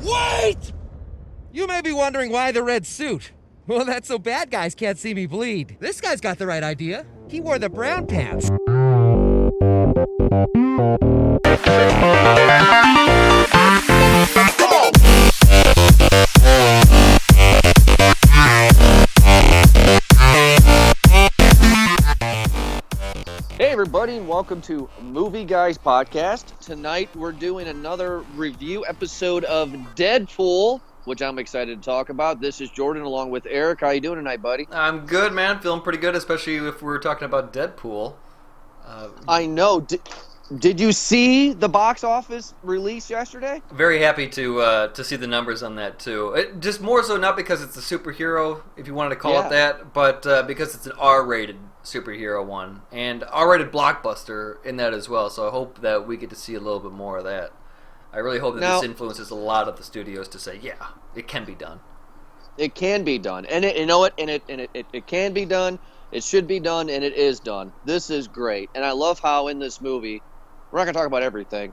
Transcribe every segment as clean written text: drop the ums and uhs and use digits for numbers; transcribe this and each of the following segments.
Wait! You may be wondering why the red suit. Well, that's so bad guys can't see me bleed. This guy's got the right idea. He wore the brown pants. Hey everybody, and welcome to Movie Guys Podcast. Tonight we're doing another review episode of Deadpool, which I'm excited to talk about. This is Jordan along with Eric. How you doing tonight, buddy? I'm good, man. Feeling pretty good, especially if we're talking about Deadpool. I know. Did you see the box office release yesterday? Very happy to see the numbers on that too. Just more so not because it's a superhero, if you wanted to call it that, but because it's an R-rated superhero one and R-rated blockbuster in that as well. So I hope that we get to see a little bit more of that. I really hope that this influences a lot of the studios to say, yeah, it can be done. It can be done, and it can be done. It should be done, and it is done. This is great, and I love how in this movie, we're not going to talk about everything.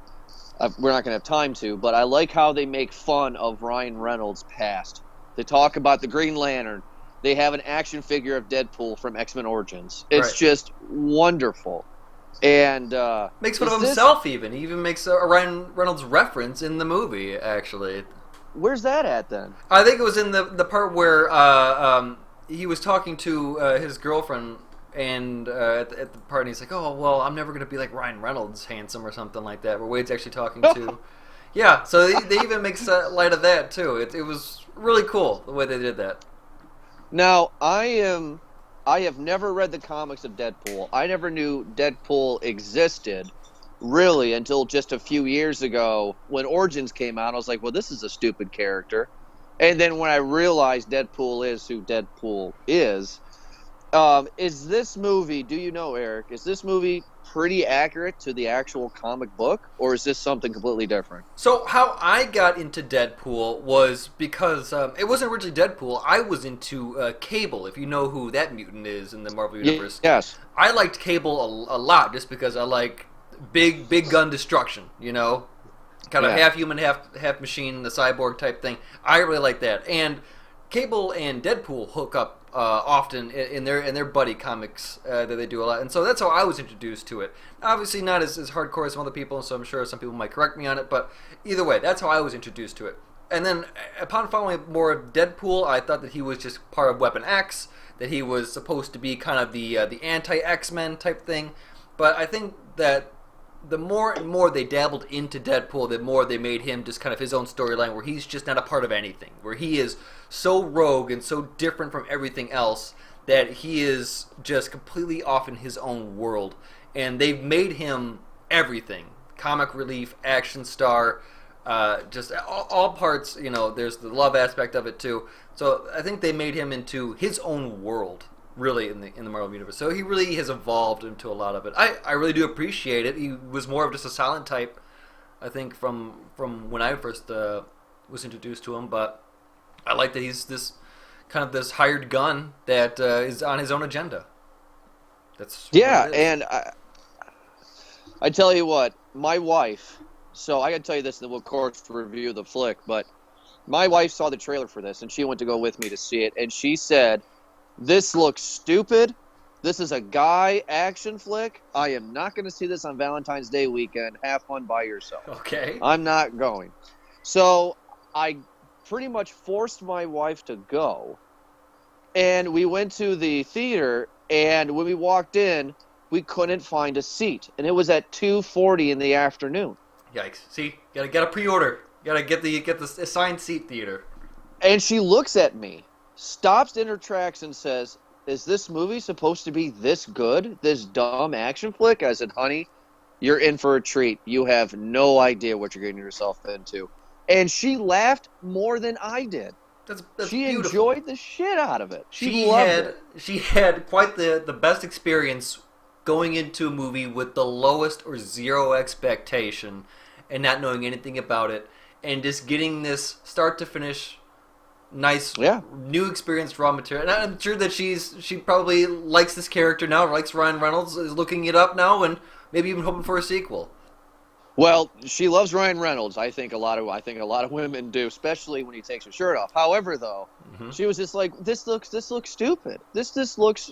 We're not going to have time to, but I like how they make fun of Ryan Reynolds' past. They talk about the Green Lantern. They have an action figure of Deadpool from X-Men Origins. It's just wonderful. And makes fun of himself even. He even makes a Ryan Reynolds reference in the movie, actually. Where's that at, then? I think it was in the part where he was talking to his girlfriend and at the party, he's like, oh, well, I'm never going to be like Ryan Reynolds handsome or something like that, where Wade's actually talking to... Yeah, so they even make light of that, too. It was really cool, the way they did that. Now, I have never read the comics of Deadpool. I never knew Deadpool existed, really, until just a few years ago when Origins came out. I was like, well, this is a stupid character. And then when I realized Deadpool is who Deadpool is this movie, do you know, Eric, is this movie pretty accurate to the actual comic book, or is this something completely different? So how I got into Deadpool was because it wasn't originally Deadpool. I was into Cable, if you know who that mutant is in the Marvel Universe. Yes. I liked Cable a lot just because I like big gun destruction, you know? Kind of half human, half machine, the cyborg type thing. I really like that. And Cable and Deadpool hook up often in their buddy comics that they do a lot, and so that's how I was introduced to it. Obviously, not as hardcore as some other people, so I'm sure some people might correct me on it. But either way, that's how I was introduced to it. And then, upon following more of Deadpool, I thought that he was just part of Weapon X, that he was supposed to be kind of the anti-X-Men type thing. But I think that the more and more they dabbled into Deadpool, the more they made him just kind of his own storyline where he's just not a part of anything, where he is so rogue and so different from everything else that he is just completely off in his own world. And they've made him everything. Comic relief, action star, just all parts, you know, there's the love aspect of it too. So I think they made him into his own world, really, in the Marvel Universe. So he really has evolved into a lot of it. I really do appreciate it. He was more of just a silent type, I think, from when I first was introduced to him. But I like that he's this kind of this hired gun that is on his own agenda. That's and I tell you what, my wife. So I got to tell you this, and then we'll of course review the flick. But my wife saw the trailer for this, and she went to go with me to see it, and she said, this looks stupid. This is a guy action flick. I am not going to see this on Valentine's Day weekend. Have fun by yourself. Okay. I'm not going. So I pretty much forced my wife to go. And we went to the theater, and when we walked in, we couldn't find a seat. And it was at 2:40 in the afternoon. Yikes. See, gotta pre-order. Gotta get the assigned seat theater. And she looks at me, stops in her tracks and says, is this movie supposed to be this good? This dumb action flick? I said, honey, you're in for a treat. You have no idea what you're getting yourself into. And she laughed more than I did. That's she beautiful. Enjoyed the shit out of it. She loved it. She had quite the best experience going into a movie with the lowest or zero expectation and not knowing anything about it, and just getting this start to finish nice new experience raw material. And I'm sure that she probably likes this character now, likes Ryan Reynolds, is looking it up now, and maybe even hoping for a sequel. Well, she loves Ryan Reynolds. I think a lot of women do, especially when he takes his shirt off. However, though, Mm-hmm. she was just like, this looks stupid. This looks,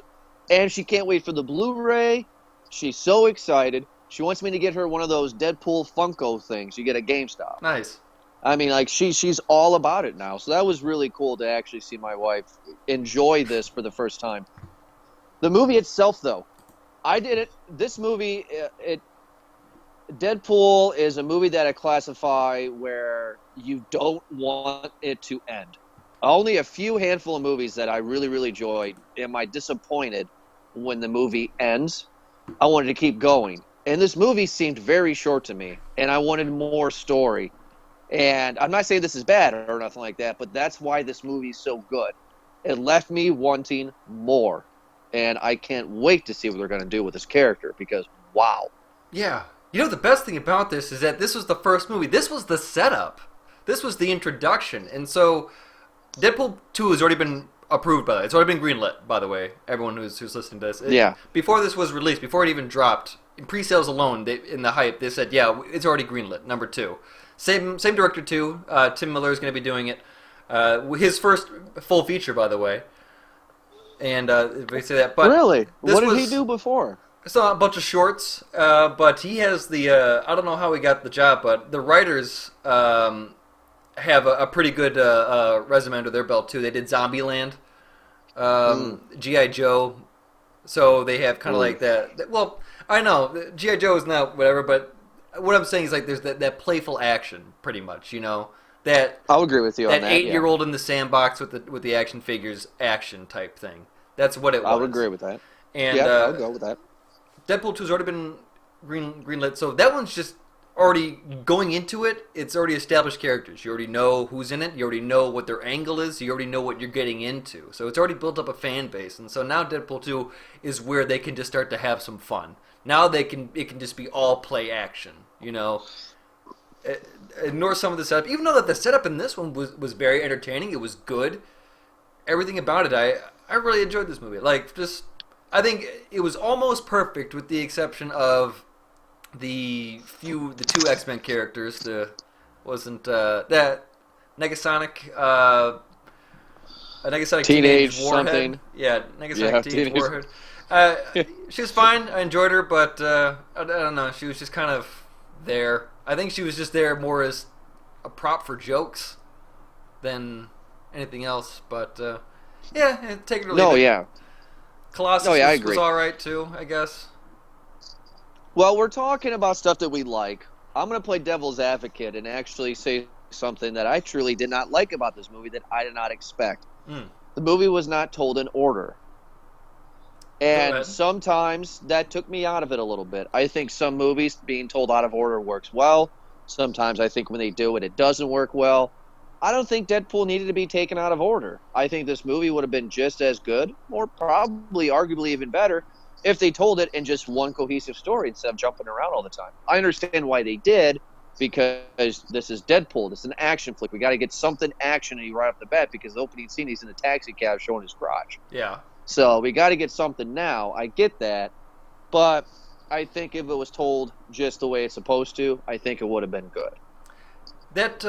and she can't wait for the Blu-ray. She's so excited. She wants me to get her one of those Deadpool Funko things you get at GameStop. Nice. I mean, like she's all about it now. So that was really cool to actually see my wife enjoy this for the first time. The movie itself, though, I did it. This movie, Deadpool is a movie that I classify where you don't want it to end. Only a few handful of movies that I really, really enjoyed am I disappointed when the movie ends. I wanted to keep going. And this movie seemed very short to me, and I wanted more story. And I'm not saying this is bad or nothing like that, but that's why this movie is so good. It left me wanting more. And I can't wait to see what they're going to do with this character because, wow. Yeah. You know, the best thing about this is that this was the first movie. This was the setup. This was the introduction. And so Deadpool 2 has already been approved by that. It's already been greenlit, by the way, everyone who's listening to this. Yeah. Before this was released, before it even dropped, in pre-sales alone, in the hype, they said, yeah, it's already greenlit, number 2. Same director, too. Tim Miller is going to be doing it. His first full feature, by the way. And they say that. But really? What did he do before? It's not a bunch of shorts, but he has the, I don't know how he got the job, but the writers have a pretty good resume under their belt, too. They did Zombieland, G.I. Joe, so they have kind of like that. Well, I know, G.I. Joe is not whatever, but what I'm saying is like there's that playful action, pretty much, you know? I'll agree with you on that. That 8-year-old in the sandbox with the action figures action type thing. That's what it was. I would agree with that. And, yeah, I'll go with that. Deadpool 2's already been greenlit, so that one's just already going into it. It's already established characters. You already know who's in it. You already know what their angle is. You already know what you're getting into. So it's already built up a fan base, and so now Deadpool 2 is where they can just start to have some fun. Now it can just be all play action. You know, ignore some of the setup. Even though that the setup in this one was very entertaining, it was good. Everything about it, I really enjoyed this movie. Like just. I think it was almost perfect, with the exception of the two X-Men characters. Wasn't that Negasonic? A Negasonic teenage warhead. Something. Yeah, Negasonic teenage warhead. She was fine. I enjoyed her, but I don't know. She was just kind of there. I think she was just there more as a prop for jokes than anything else. But yeah, take it or leave it. No, yeah. Colossus was all right too, I guess. Well, we're talking about stuff that we like. I'm going to play devil's advocate and actually say something that I truly did not like about this movie that I did not expect. The movie was not told in order. And sometimes that took me out of it a little bit. I think some movies being told out of order works well. Sometimes I think when they do it, it doesn't work well. I don't think Deadpool needed to be taken out of order. I think this movie would have been just as good, or probably arguably even better, if they told it in just one cohesive story instead of jumping around all the time. I understand why they did, because this is Deadpool. This is an action flick. We got to get something actiony right off the bat, because the opening scene he's in the taxi cab showing his crotch. Yeah. So we got to get something now. I get that, but I think if it was told just the way it's supposed to, I think it would have been good. That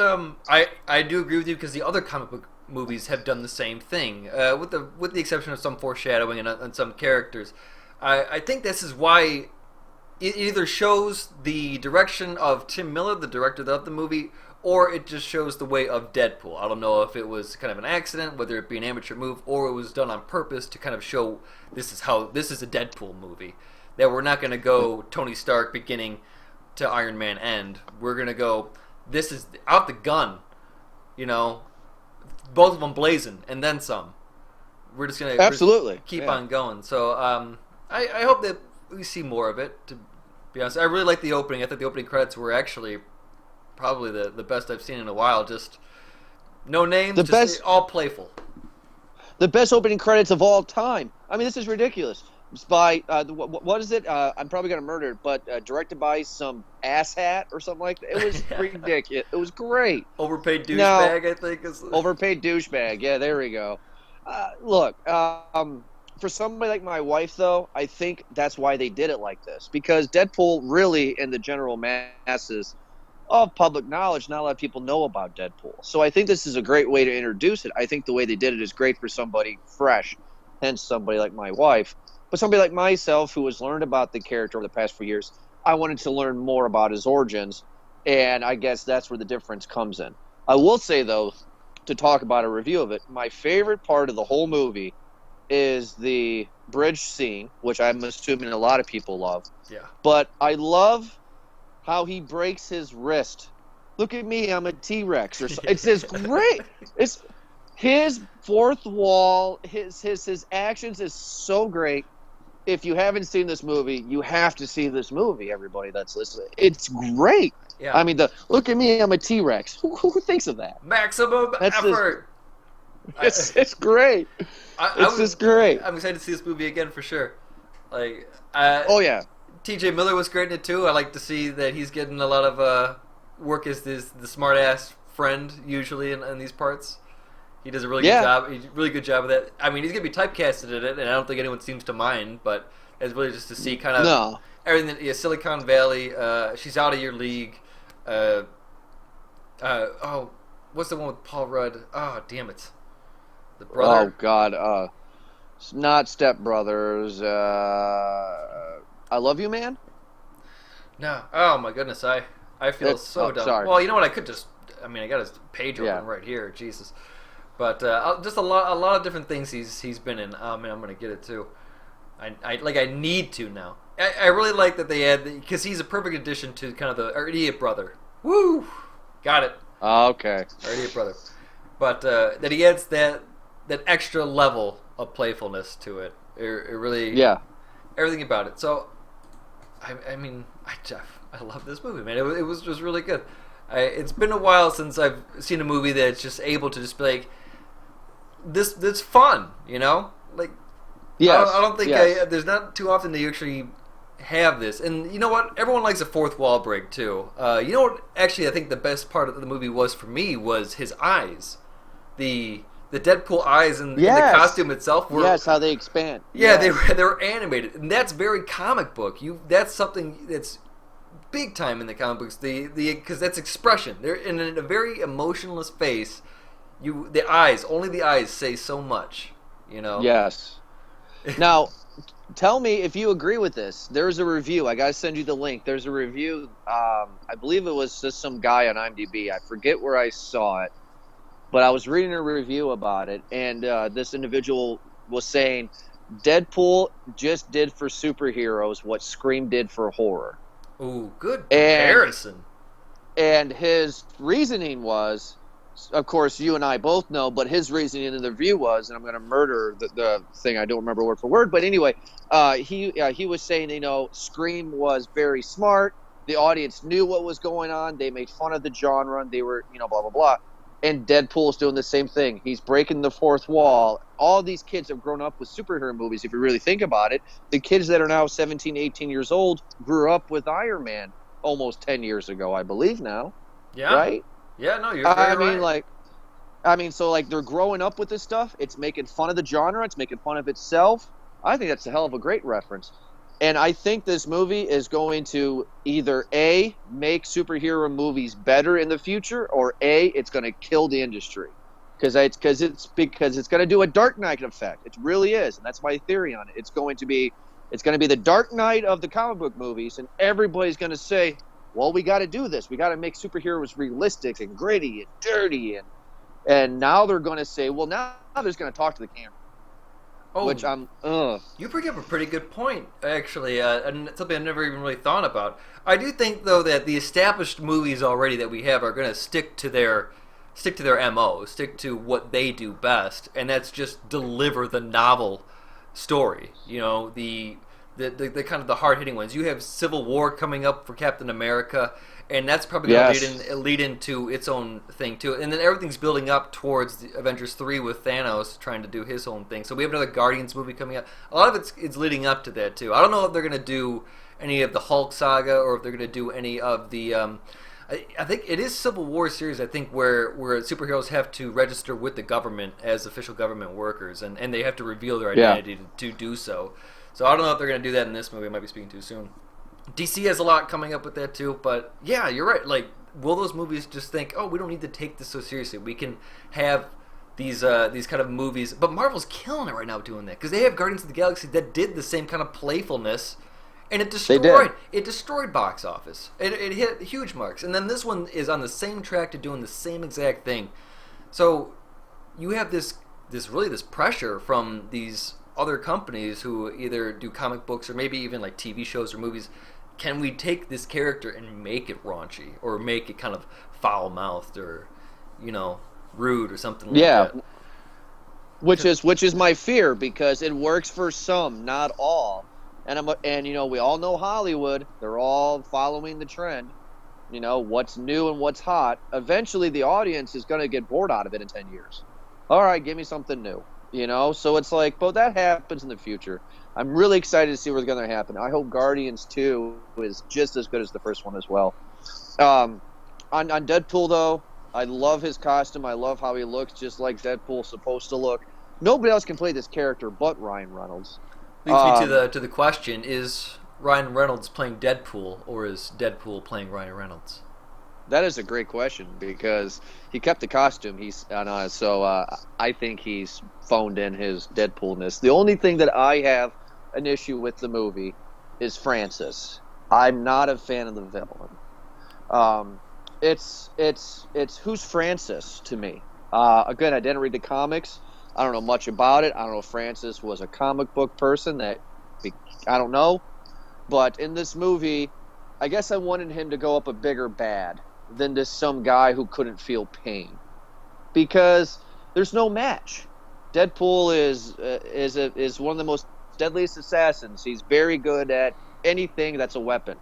I do agree with you, because the other comic book movies have done the same thing, with the exception of some foreshadowing and some characters. I think this is why it either shows the direction of Tim Miller, the director of the movie, or it just shows the way of Deadpool. I don't know if it was kind of an accident, whether it be an amateur move, or it was done on purpose to kind of show this is a Deadpool movie. That we're not going to go Tony Stark beginning to Iron Man end. We're going to go, this is out the gun, you know, both of them blazing, and then some. We're just going to keep on going. So I hope that we see more of it, to be honest. I really like the opening. I thought the opening credits were actually probably the best I've seen in a while. Just no names, all playful. The best opening credits of all time. I mean, this is ridiculous. It's by, what is it? I'm probably going to murder it, but directed by some asshat or something like that. It was ridiculous. It was great. Overpaid douchebag, I think. Overpaid douchebag. Yeah, there we go. Look, for somebody like my wife, though, I think that's why they did it like this. Because Deadpool really, in the general masses of public knowledge, not a lot of people know about Deadpool. So I think this is a great way to introduce it. I think the way they did it is great for somebody fresh, hence somebody like my wife. But somebody like myself who has learned about the character over the past few years, I wanted to learn more about his origins, and I guess that's where the difference comes in. I will say, though, to talk about a review of it, my favorite part of the whole movie is the bridge scene, which I'm assuming a lot of people love. Yeah. But I love how he breaks his wrist. Look at me, I'm a T-Rex. It's just great. It's his fourth wall, his actions is so great. If you haven't seen this movie, you have to see this movie, everybody that's listening. It's great. Yeah. I mean, look at me, I'm a T-Rex. Who thinks of that? Maximum effort. It's great. It's just great. I'm excited to see this movie again for sure. Oh yeah. T.J. Miller was great in it too. I like to see that he's getting a lot of work as the smart ass friend usually in these parts. He does a really good job. He's really good job of that. I mean, he's gonna be typecasted in it, and I don't think anyone seems to mind. But it's really just to see kind of everything. Yeah, Silicon Valley. She's out of your league. What's the one with Paul Rudd? Oh, damn it. The brother. Oh God. Not Step Brothers. I Love You, Man. No. Oh my goodness. I feel so dumb. Sorry. Well, you know what? I got his page open right here. Jesus. But just a lot of different things he's been in. Oh man, I'm gonna get it too. I need to now. I really like that they add because he's a perfect addition to kind of our idiot brother. Woo, got it. Okay. Our idiot brother, but that he adds that extra level of playfulness to it. It really everything about it. So I mean I love this movie, man. It was just really good. It's been a while since I've seen a movie that's just able to just be like this fun, you know? Like, yes, I don't think there's not too often that you actually have this. And you know what? Everyone likes a fourth wall break too. You know what? Actually, I think the best part of the movie was for me was his eyes, the Deadpool eyes and the costume itself were how they expand. Yeah, they were animated, and that's very comic book. That's something that's big time in the comic books. Because that's expression. They're in a very emotionless face. Only the eyes say so much, you know. Yes. Now, tell me if you agree with this. There's a review. I gotta send you the link. There's a review. I believe it was just some guy on IMDb. I forget where I saw it, but I was reading a review about it, and this individual was saying Deadpool just did for superheroes what Scream did for horror. Ooh, good comparison. And his reasoning was, of course, you and I both know, but his reasoning in the review was, and I'm going to murder the thing, I don't remember word for word, but anyway, he was saying, you know, Scream was very smart. The audience knew what was going on. They made fun of the genre, and they were, you know, blah, blah, blah. And Deadpool's doing the same thing. He's breaking the fourth wall. All these kids have grown up with superhero movies, if you really think about it. The kids that are now 17, 18 years old grew up with Iron Man almost 10 years ago, I believe now. Yeah. Right? Yeah, no, you're very right. So they're growing up with this stuff. It's making fun of the genre. It's making fun of itself. I think that's a hell of a great reference. And I think this movie is going to either A, make superhero movies better in the future, or A, it's going to kill the industry. Because it's going to do a Dark Knight effect. It really is. And that's my theory on it. It's going to be the Dark Knight of the comic book movies, and everybody's going to say, well, we got to do this. We got to make superheroes realistic and gritty and dirty. And now they're going to say, well, now they're just going to talk to the camera. Oh, which you bring up a pretty good point, actually, and something I've never even really thought about. I do think, though, that the established movies already that we have are going to stick to their MO, stick to what they do best, and that's just deliver the novel story. You know, the kind of the hard hitting ones. You have Civil War coming up for Captain America, and that's probably going to lead into its own thing too. And then everything's building up towards the Avengers 3 with Thanos trying to do his own thing. So we have another Guardians movie coming up. A lot of it's leading up to that too. I don't know if they're going to do any of the Hulk saga or if they're going to do any of the. I I think it is Civil War series. I think where superheroes have to register with the government as official government workers, and they have to reveal their identity to do so. So I don't know if they're going to do that in this movie. I might be speaking too soon. DC has a lot coming up with that too, but yeah, you're right. Like, will those movies just think, oh, we don't need to take this so seriously? We can have these kind of movies. But Marvel's killing it right now doing that because they have Guardians of the Galaxy that did the same kind of playfulness. And it destroyed box office. It hit huge marks. And then this one is on the same track to doing the same exact thing. So you have this pressure from these other companies who either do comic books or maybe even like TV shows or movies. Can we take this character and make it raunchy or make it kind of foul-mouthed or, rude or something like that? Which is my fear because it works for some, not all. And we all know Hollywood. They're all following the trend. What's new and what's hot. Eventually, the audience is going to get bored out of it in 10 years. All right, give me something new. So it's like, but that happens in the future. I'm really excited to see what's going to happen. I hope Guardians 2 is just as good as the first one as well. On Deadpool, though, I love his costume. I love how he looks just like Deadpool's supposed to look. Nobody else can play this character but Ryan Reynolds. Leads me to the question: is Ryan Reynolds playing Deadpool, or is Deadpool playing Ryan Reynolds? That is a great question because he kept the costume. So I think he's phoned in his Deadpoolness. The only thing that I have an issue with the movie is Francis. I'm not a fan of the villain. It's who's Francis to me. Again, I didn't read the comics. I don't know much about it. I don't know if Francis was a comic book person. I don't know. But in this movie, I guess I wanted him to go up a bigger bad than just some guy who couldn't feel pain. Because there's no match. Deadpool is one of the most deadliest assassins. He's very good at anything that's a weapon.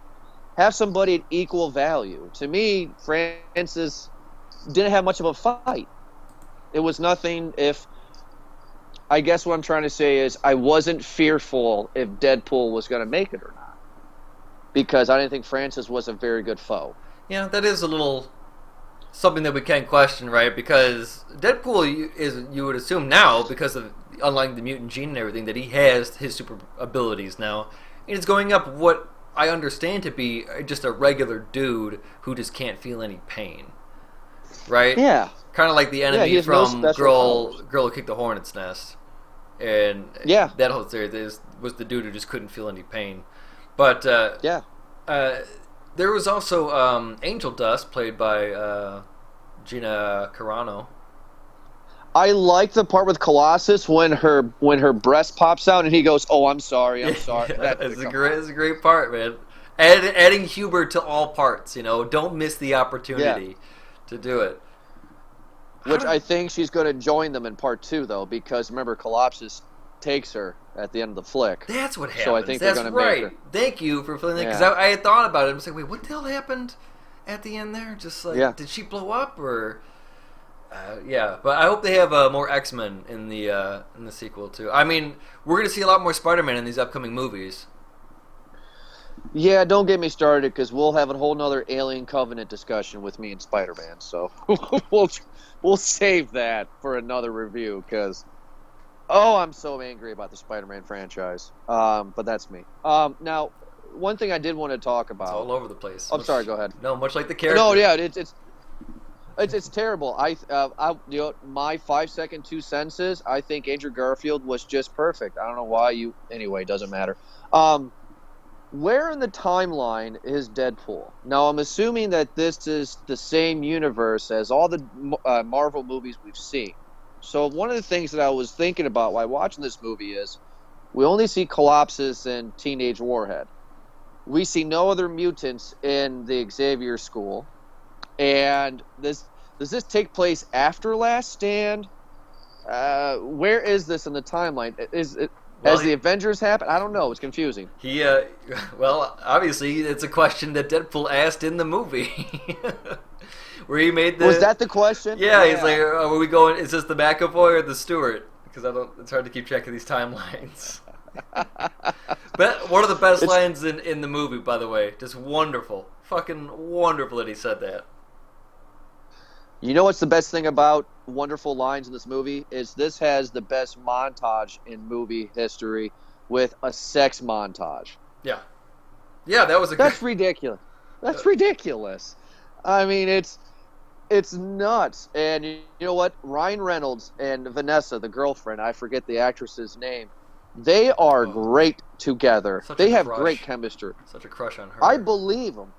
Have somebody at equal value. To me, Francis didn't have much of a fight. It was nothing if... I guess what I'm trying to say is I wasn't fearful if Deadpool was going to make it or not. Because I didn't think Francis was a very good foe. Yeah, that is a little something that we can question, right? Because Deadpool is, you would assume now, because of unlike the mutant gene and everything, that he has his super abilities now. And it's going up what I understand to be just a regular dude who just can't feel any pain. Right? Yeah. Kind of like the enemy from Girl Who Kicked the Hornet's Nest. And that whole series was the dude who just couldn't feel any pain. But there was also Angel Dust, played by Gina Carano. I like the part with Colossus when her breast pops out and he goes, "Oh, I'm sorry." It's a great part, man. Adding humor to all parts, don't miss the opportunity to do it. Which I think she's going to join them in part 2, though, because remember, Colossus takes her at the end of the flick. That's what happens. So I think That's they're going to make her. Thank you for filling that, because I had thought about it. I was like, wait, what the hell happened at the end there? Just like, did she blow up or? But I hope they have more X-Men in the sequel too. I mean, we're going to see a lot more Spider-Man in these upcoming movies. Yeah, don't get me started because we'll have a whole nother Alien Covenant discussion with me and Spider-Man. So we'll save that for another review because, I'm so angry about the Spider-Man franchise. But that's me. Now, one thing I did want to talk about. It's all over the place. I'm sorry. Go ahead. No, much like the character. No, yeah, it's terrible. My 5-second 2 sentences. I think Andrew Garfield was just perfect. I don't know why Anyway, it doesn't matter. Where in the timeline is Deadpool? Now, I'm assuming that this is the same universe as all the Marvel movies we've seen. So one of the things that I was thinking about while watching this movie is we only see Colossus and Teenage Warhead. We see no other mutants in the Xavier School. And does this take place after Last Stand? Where is this in the timeline? Has the Avengers happened? I don't know. It's confusing. Obviously, it's a question that Deadpool asked in the movie. Where he made Was that the question? Yeah, he's like, are we going, is this the McAvoy or the Stewart? Because it's hard to keep track of these timelines. But one of the best lines in the movie, by the way. Just wonderful. fucking wonderful that he said that. You know what's the best thing about wonderful lines in this movie is this has the best montage in movie history with a sex montage. Yeah. Yeah, that was a That's good... ridiculous. That's ridiculous. I mean, it's nuts. And you know what? Ryan Reynolds and Vanessa, the girlfriend, I forget the actress's name, they are great together. Such a They have crush. great chemistry. Such a crush on her. I believe them.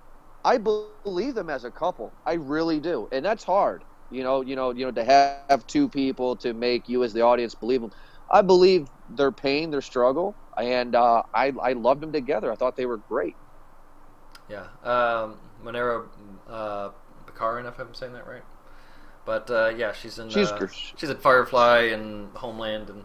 I believe them as a couple. I really do, and that's hard. To have two people to make you as the audience believe them. I believe their pain, their struggle, and I loved them together. I thought they were great. Yeah, Monera Baccarin, if I'm saying that right. But yeah, she's in Firefly and Homeland and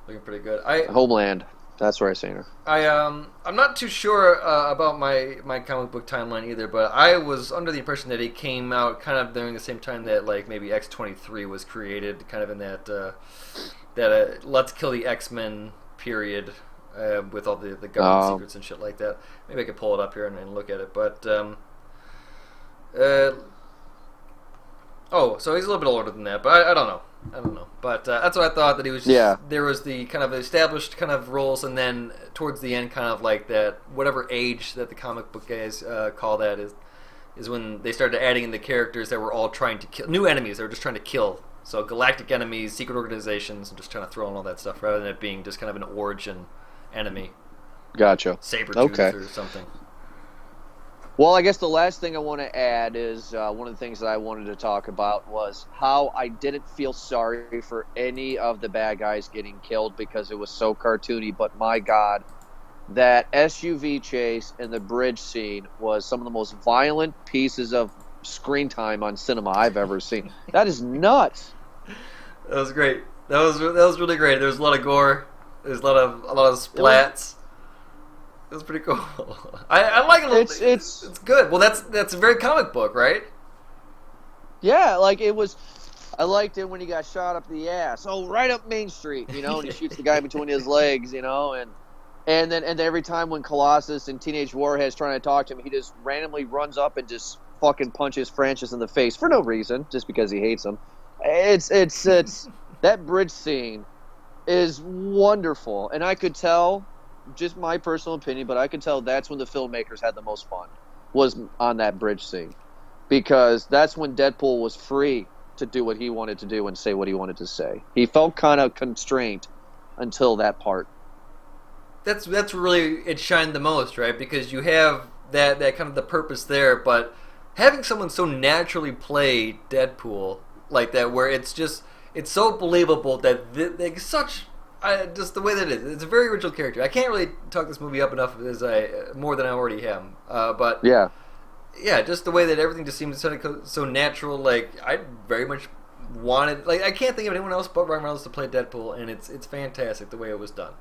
looking pretty good. Homeland. That's where I seen her. I'm not too sure about my comic book timeline either, but I was under the impression that it came out kind of during the same time that like maybe X-23 was created, kind of in that Let's Kill the X-Men period with all the government secrets and shit like that. Maybe I could pull it up here and look at it, but so he's a little bit older than that, but I don't know. But that's what I thought, that he was just, there was the kind of established kind of roles, and then towards the end, kind of like that, whatever age that the comic book guys call that is when they started adding in the characters that were all trying to kill, new enemies they were just trying to kill. So galactic enemies, secret organizations, and just trying to throw in all that stuff, rather than it being just kind of an origin enemy. Gotcha. Sabretooth or something. Well, I guess the last thing I want to add is one of the things that I wanted to talk about was how I didn't feel sorry for any of the bad guys getting killed because it was so cartoony. But my God, that SUV chase and the bridge scene was some of the most violent pieces of screen time on cinema I've ever seen. That is nuts. That was great. That was really great. There was a lot of gore. There's a lot of splats. It was pretty cool. I like it. It's good. Well, that's a very comic book, right? Yeah, like it was. I liked it when he got shot up the ass. Oh, right up Main Street, and he shoots the guy between his legs, and then every time when Colossus and Teenage Warhead's trying to talk to him, he just randomly runs up and just fucking punches Francis in the face for no reason, just because he hates him. It's that bridge scene is wonderful, and I could tell. Just my personal opinion, but I could tell that's when the filmmakers had the most fun, was on that bridge scene, because that's when Deadpool was free to do what he wanted to do and say what he wanted to say. He felt kind of constrained until that part. That's really, it shined the most, right? Because you have that kind of the purpose there, but having someone so naturally play Deadpool like that, where it's so believable that they're such. Just the way that it is. It's a very original character. I can't really talk this movie up enough more than I already am. But yeah, just the way that everything just seems so natural. Like I very much wanted. Like I can't think of anyone else but Ryan Reynolds to play Deadpool, and it's fantastic the way it was done.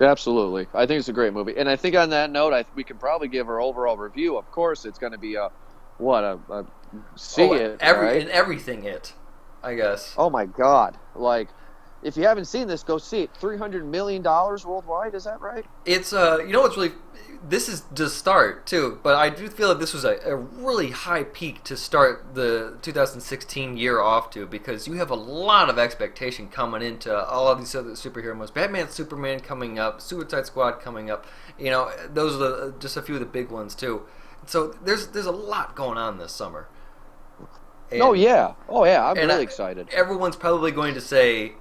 Absolutely, I think it's a great movie, and I think on that note, we can probably give our overall review. Of course, it's going to be right? Everything, I guess. Oh my God! Like. If you haven't seen this, go see it. $300 million worldwide, is that right? It's, what's really, this is the start, too, but I do feel like this was a really high peak to start the 2016 year off to, because you have a lot of expectation coming into all of these other superhero movies. Batman, Superman coming up, Suicide Squad coming up, those are just a few of the big ones, too. So there's a lot going on this summer. And, I'm really excited. Everyone's probably going to say,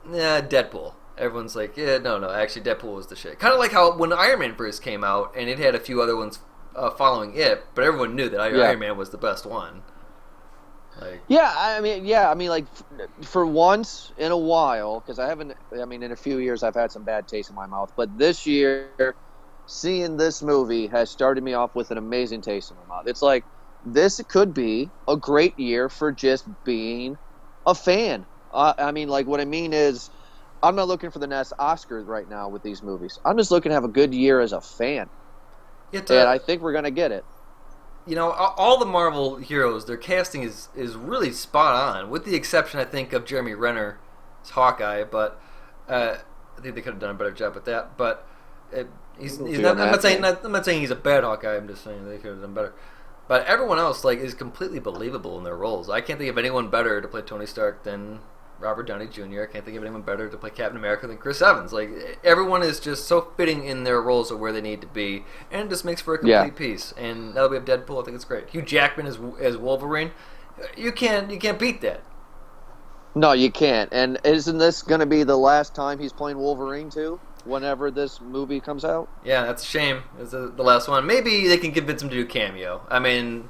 Deadpool. Everyone's like, no, actually Deadpool was the shit. Kind of like how when Iron Man first came out, and it had a few other ones following it, but everyone knew that Iron Man was the best one. Like, for once in a while, because in a few years I've had some bad taste in my mouth, but this year, seeing this movie has started me off with an amazing taste in my mouth. It's like, this could be a great year for just being a fan. What I mean is, I'm not looking for the next Oscar right now with these movies. I'm just looking to have a good year as a fan. And I think we're going to get it. All the Marvel heroes, their casting is really spot on, with the exception, I think, of Jeremy Renner's Hawkeye, but I think they could have done a better job with that. But He's We'll see not. on that. I'm not saying he's a bad Hawkeye. I'm just saying they could have done better. But everyone else like is completely believable in their roles. I can't think of anyone better to play Tony Stark than Robert Downey Jr. I can't think of anyone better to play Captain America than Chris Evans. Like everyone is just so fitting in their roles of where they need to be, and it just makes for a complete piece. And now that we have Deadpool, I think it's great. Hugh Jackman as Wolverine, you can't beat that. No, you can't. And isn't this going to be the last time he's playing Wolverine too? Whenever this movie comes out? Yeah, that's a shame. It's the last one. Maybe they can convince him to do cameo. I mean,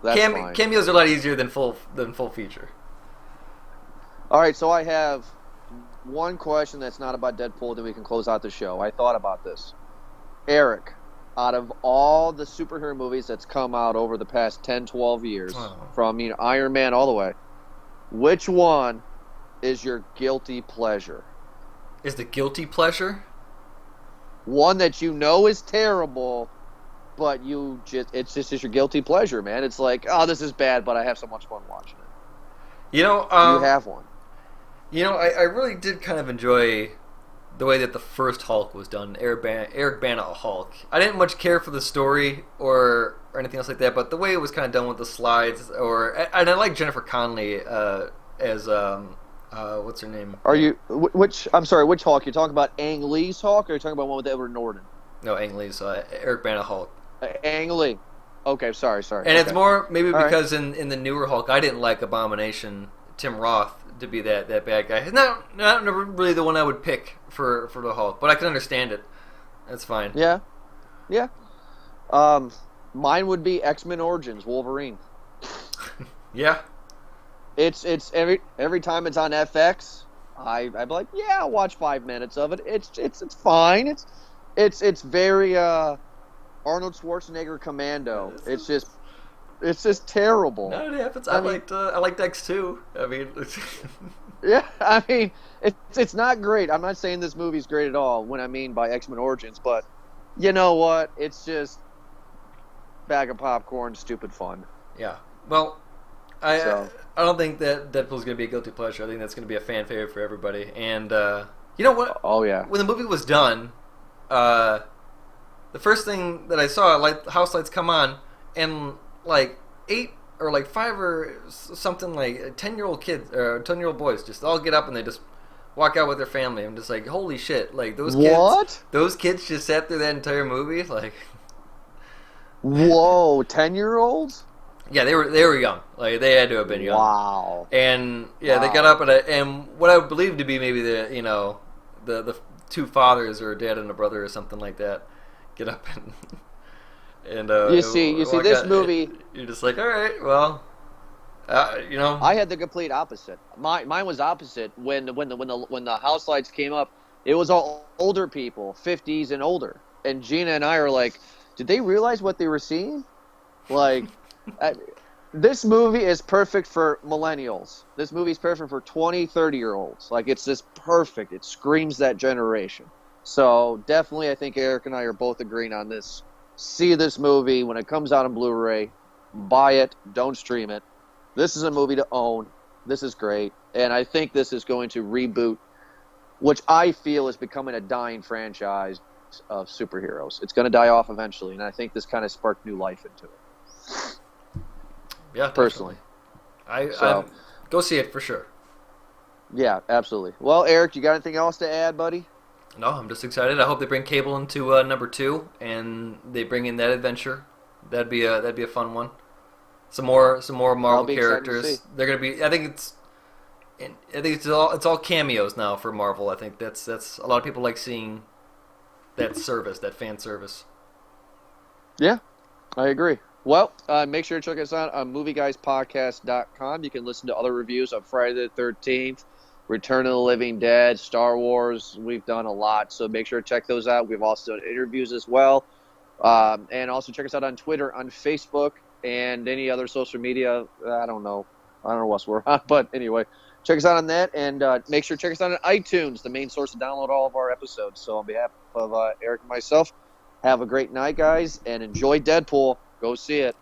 Fine. Cameos are a lot easier than full feature. All right, so I have one question that's not about Deadpool, then we can close out the show. I thought about this. Eric, out of all the superhero movies that's come out over the past 10, 12 years, from Iron Man all the way, which one is your guilty pleasure? Is the guilty pleasure? One that you know is terrible, but it's just your guilty pleasure, man. It's like, oh, this is bad, but I have so much fun watching it. You know, you have one. You know, I really did kind of enjoy the way that the first Hulk was done, Eric Bana Hulk. I didn't much care for the story or anything else like that, but the way it was kind of done with the slides, and I like Jennifer Connelly as what's her name? Are you which? I'm sorry, which Hulk? You're talking about Ang Lee's Hulk, or you're talking about one with Edward Norton? No, Ang Lee's Eric Bana Hulk. Ang Lee. Okay, sorry. And okay. it's more maybe All because in the newer Hulk, I didn't like Abomination, Tim Roth, to be that bad guy. Not really the one I would pick for the Hulk, but I can understand it. That's fine. Yeah. Mine would be X-Men Origins Wolverine. Yeah. It's every time it's on FX, I'd be like, yeah, I'll watch 5 minutes of it. It's fine. It's very Arnold Schwarzenegger Commando. It's just terrible. No, it happens. I liked X2. I mean, yeah, I mean, it's not great. I'm not saying this movie's great at all when I mean by X-Men Origins, but you know what? It's just bag of popcorn, stupid fun. Yeah. Well, I don't think that Deadpool's going to be a guilty pleasure. I think that's going to be a fan favorite for everybody. And you know what? Oh yeah. When the movie was done, the first thing that I saw, like house lights come on, and like 8 or like 5 or something like 10-year-old kids or 10-year-old boys just all get up and they just walk out with their family. I'm just like, holy shit! Like those kids just sat through that entire movie. Like, whoa, 10-year-olds? Yeah, they were young. Like they had to have been young. Wow. And yeah, they got up and what I would believe to be maybe the 2 fathers or a dad and a brother or something like that get up and you see this movie. You're just like, all right, well, I had the complete opposite. Mine was opposite when the house lights came up. It was all older people, 50s and older, and Gina and I are like, did they realize what they were seeing? Like, this movie is perfect for millennials. This movie is perfect for 20, 30-year-olds. Like, it's just perfect. It screams that generation. So definitely, I think Eric and I are both agreeing on this. See this movie when it comes out on Blu-ray. Buy it. Don't stream it. This is a movie to own. This is great. And I think this is going to reboot, which I feel is becoming a dying franchise of superheroes. It's going to die off eventually, and I think this kind of sparked new life into it. Yeah, personally. I go see it for sure. Yeah, absolutely. Well, Eric, you got anything else to add, buddy? No, I'm just excited. I hope they bring Cable into number 2 and they bring in that adventure. That'd be a fun one. Some more Marvel characters. They're gonna be. I think it's all cameos now for Marvel. I think that's a lot of people like seeing that service, that fan service. Yeah, I agree. Well, make sure to check us out on movieguyspodcast.com. You can listen to other reviews of Friday the 13th, Return of the Living Dead, Star Wars. We've done a lot, so make sure to check those out. We've also done interviews as well. And also check us out on Twitter, on Facebook, and any other social media. I don't know what else we're on, but anyway, check us out on that, and make sure to check us out on iTunes, the main source to download all of our episodes. So on behalf of Eric and myself, have a great night, guys, and enjoy Deadpool. Go see it.